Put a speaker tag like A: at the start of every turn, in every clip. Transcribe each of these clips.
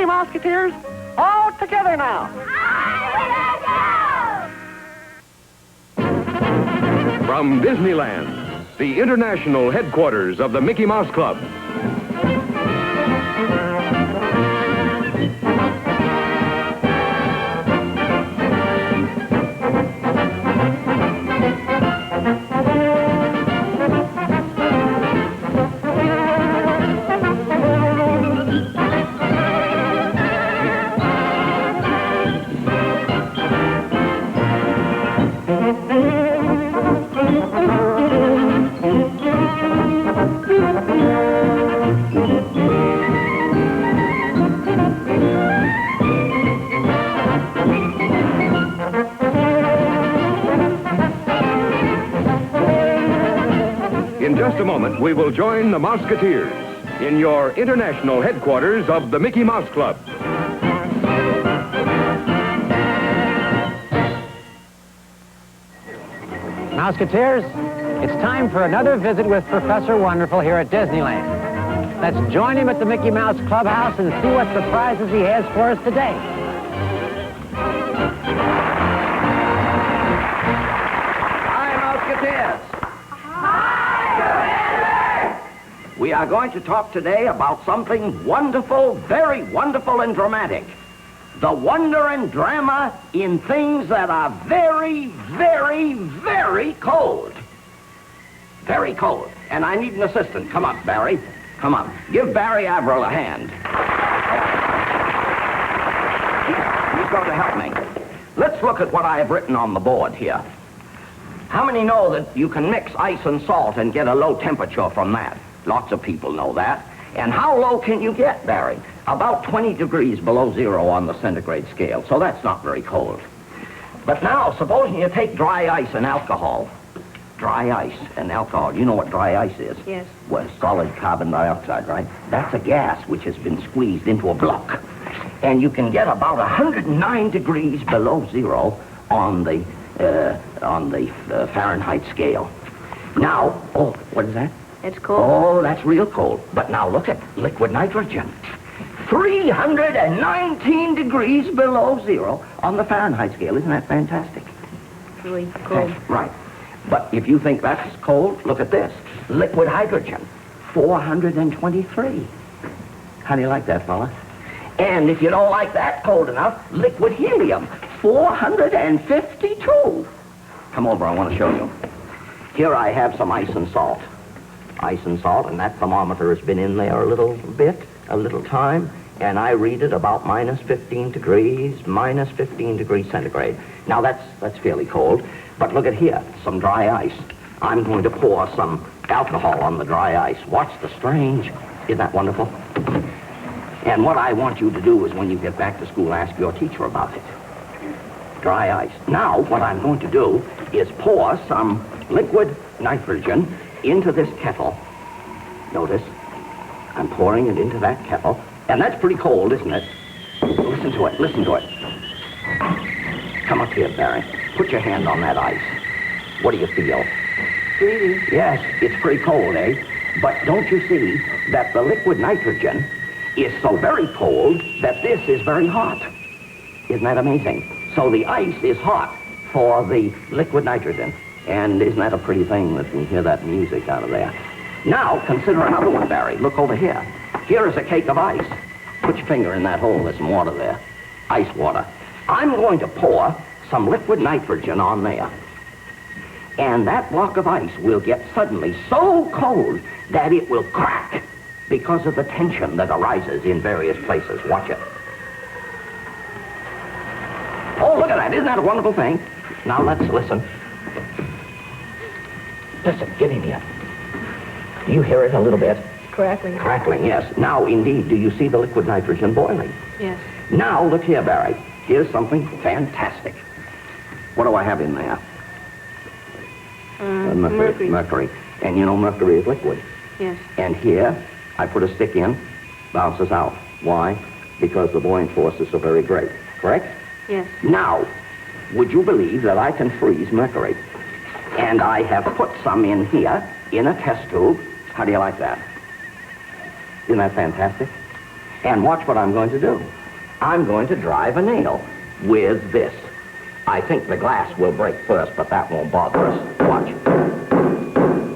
A: Okay, Mouseketeers, all together now.
B: From Disneyland, the international headquarters of the Mickey Mouse Club. In just a moment, we will join the Mouseketeers in your international headquarters of the Mickey Mouse Club.
C: Mouseketeers, it's time for another visit with Professor Wonderful here at Disneyland. Let's join him at the Mickey Mouse Clubhouse and see what surprises he has for us today.
D: Hi, Mouseketeers. We are going to talk today about something wonderful, very wonderful and dramatic. The wonder and drama in things that are very, very, very cold. Very cold. And I need an assistant. Come on, Barry. Come on. Give Barry Averill a hand. He's going to help me. Let's look at what I have written on the board here. How many know that you can mix ice and salt and get a low temperature from that? Lots of people know that. And how low can you get, Barry? About 20 degrees below zero on the centigrade scale, so that's not very cold. But now, supposing you take dry ice and alcohol. Dry ice and alcohol. You know what dry ice is?
E: Yes.
D: Well, solid carbon dioxide, right? That's a gas which has been squeezed into a block. And you can get about 109 degrees below zero on the Fahrenheit scale. Now, oh, what is that?
E: It's cold.
D: Oh, that's real cold. But now look at liquid nitrogen. 319 degrees below zero on the Fahrenheit scale. Isn't that fantastic?
E: Really cold.
D: Right. But if you think that's cold, look at this. Liquid hydrogen, 423. How do you like that, fella? And if you don't like that cold enough, liquid helium, 452. Come over, I want to show you. Here I have some ice and salt. Ice and salt, and that thermometer has been in there a little bit, a little time, and I read it about minus 15 degrees centigrade. Now that's fairly cold, but look at here, some dry ice. I'm going to pour some alcohol on the dry ice. Watch the strange. Isn't that wonderful? And what I want you to do is when you get back to school, ask your teacher about it. Dry ice. Now, what I'm going to do is pour some liquid nitrogen into this kettle. Notice, I'm pouring it into that kettle. And that's pretty cold, isn't it? Listen to it, listen to it. Come up here, Barry. Put your hand on that ice. What do you feel?
E: Freezing.
D: Yes, it's pretty cold, eh? But don't you see that the liquid nitrogen is so very cold that this is very hot? Isn't that amazing? So the ice is hot for the liquid nitrogen. And isn't that a pretty thing that we hear that music out of there? Now, consider another one, Barry. Look over here. Here is a cake of ice. Put your finger in that hole. There's some water there. Ice water. I'm going to pour some liquid nitrogen on there. And that block of ice will get suddenly so cold that it will crack because of the tension that arises in various places. Watch it. Oh, look at that. Isn't that a wonderful thing? Now, let's listen. Listen, get in here. Do you hear it a little bit?
E: Crackling.
D: Crackling, yes. Now, indeed, do you see the liquid nitrogen boiling?
E: Yes.
D: Now, look here, Barry. Here's something fantastic. What do I have in there?
E: Mercury.
D: Mercury. And you know mercury is liquid.
E: Yes.
D: And here, I put a stick in, bounces out. Why? Because the buoyant forces are very great. Correct?
E: Yes.
D: Now, would you believe that I can freeze mercury? And I have put some in here in a test tube. How do you like that? Isn't that fantastic? And watch what I'm going to do. I'm going to drive a nail with this. I think the glass will break first, but that won't bother us. Watch.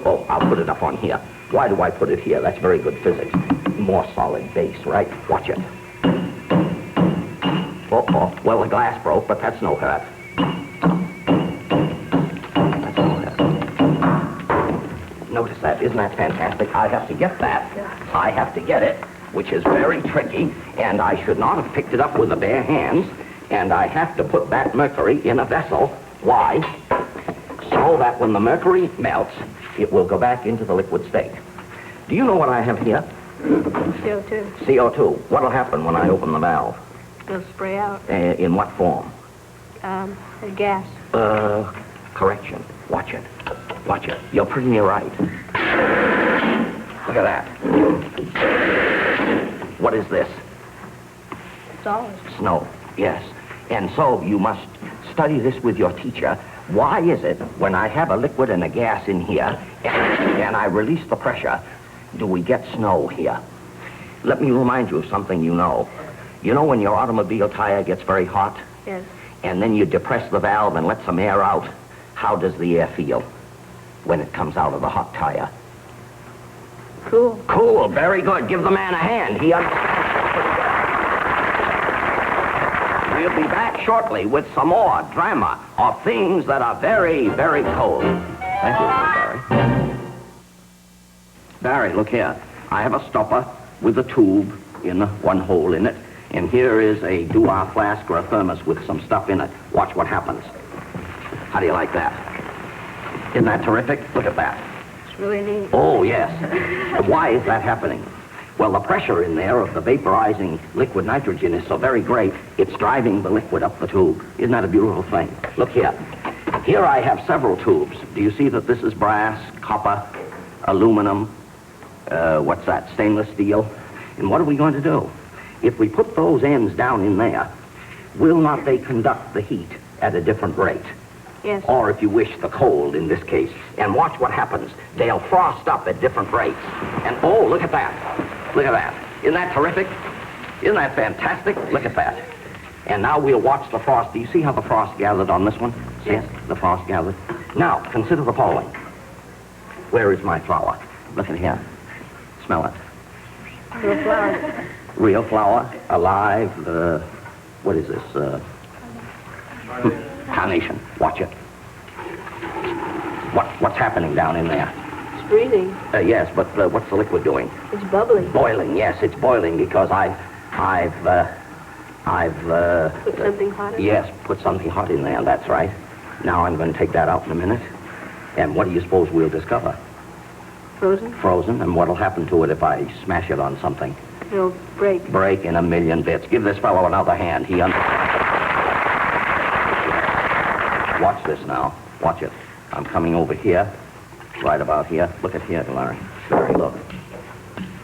D: Oh, I'll put it up on here. Why do I put it here? That's very good physics. More solid base, right? Watch it. Oh, well, the glass broke, but that's no hurt. That's no hurt. Notice that. Isn't that fantastic? I have to get that. I have to get it, which is very tricky, and I should not have picked it up with the bare hands, and I have to put that mercury in a vessel. Why? So that when the mercury melts, it will go back into the liquid state. Do you know what I have here?
E: CO2.
D: CO2. What'll happen when I open the valve?
E: It'll spray out.
D: In what form?
E: A gas.
D: Correction. Watch it. Watch it. You're pretty near right. Look at that. What is this?
E: Solid.
D: Snow. Yes. And so you must study this with your teacher. Why is it when I have a liquid and a gas in here and I release the pressure, do we get snow here? Let me remind you of something you know. You know when your automobile tire gets very hot?
E: Yes.
D: And then you depress the valve and let some air out. How does the air feel when it comes out of the hot tire?
E: Cool.
D: Cool. Very good. Give the man a hand. He understands. We'll be back shortly with some more drama of things that are very, very cold. Thank you, Barry. Barry, look here. I have a stopper with a tube in one hole in it. And here is a Dewar flask or a thermos with some stuff in it. Watch what happens. How do you like that? Isn't that terrific? Look at that.
E: It's really neat.
D: Oh, yes. And why is that happening? Well, the pressure in there of the vaporizing liquid nitrogen is so very great, it's driving the liquid up the tube. Isn't that a beautiful thing? Look here. Here I have several tubes. Do you see that this is brass, copper, aluminum, what's that, stainless steel? And what are we going to do? If we put those ends down in there, will not they conduct the heat at a different rate?
E: Yes.
D: Or, if you wish, the cold in this case. And watch what happens. They'll frost up at different rates. And, oh, look at that. Look at that. Isn't that terrific? Isn't that fantastic? Look at that. And now we'll watch the frost. Do you see how the frost gathered on this one? See
E: Yes.
D: it? The frost gathered. Now, consider the following. Where is my flour? Look at here. Smell it.
E: Real flower.
D: Real flour, alive, what is this? Carnation. Watch it. What's happening down in there?
E: It's freezing.
D: Yes, but what's the liquid doing?
E: It's bubbling.
D: Boiling. Yes, it's boiling because I've
E: Put something hot in
D: yes, put something hot in there. That's right. Now I'm going to take that out in a minute. And what do you suppose we'll discover?
E: Frozen.
D: Frozen. And what'll happen to it if I smash it on something?
E: It'll break.
D: Break in a million bits. Give this fellow another hand. He Watch this now. Watch it. I'm coming over here. Right about here. Look at here, Larry. Larry, look.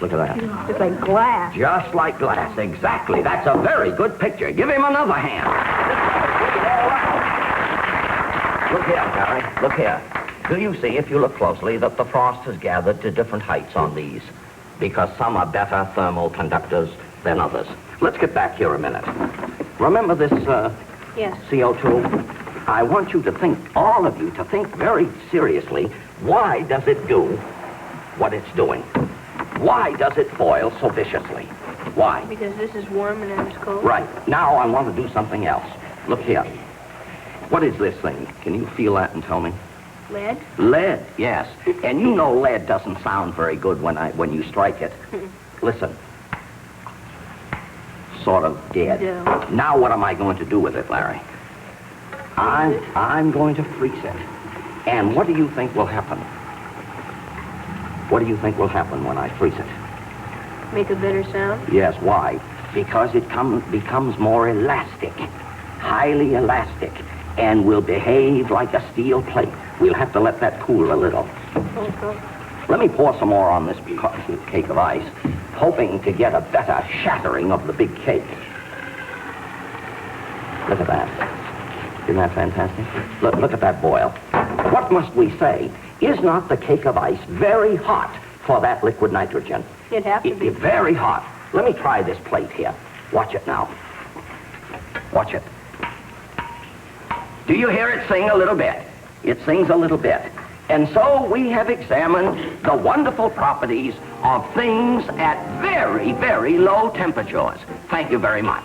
D: Look at that.
E: It's like glass.
D: Just like glass. Exactly. That's a very good picture. Give him another hand. Look here, Larry. Look here. Do you see, if you look closely, that the frost has gathered to different heights on these? Because some are better thermal conductors than others. Let's get back here a minute. Remember this
E: Yes.
D: CO2? I want you to think, all of you, to think very seriously, why does it do what it's doing? Why does it boil so viciously? Why?
E: Because this is warm and then it's cold.
D: Right. Now I want to do something else. Look here. What is this thing? Can you feel that and tell me?
E: Lead?
D: Lead, yes. And you know lead doesn't sound very good when you strike it. Listen. Sort of dead.
E: Yeah.
D: Now what am I going to do with it, Larry? I'm going to freeze it. And what do you think will happen? What do you think will happen when I freeze it?
E: Make a better sound?
D: Yes, why? Because it becomes more elastic, highly elastic, and will behave like a steel plate. We'll have to let that cool a little.
E: Okay.
D: Let me pour some more on this cake of ice, hoping to get a better shattering of the big cake. Look at that. Isn't that fantastic? Look at that boil. What must we say? Is not the cake of ice very hot for that liquid nitrogen?
E: It'd have to be.
D: Very hot. Let me try this plate here. Watch it now. Watch it. Do you hear it sing a little bit? It sings a little bit. And so we have examined the wonderful properties of things at very, very low temperatures. Thank you very much.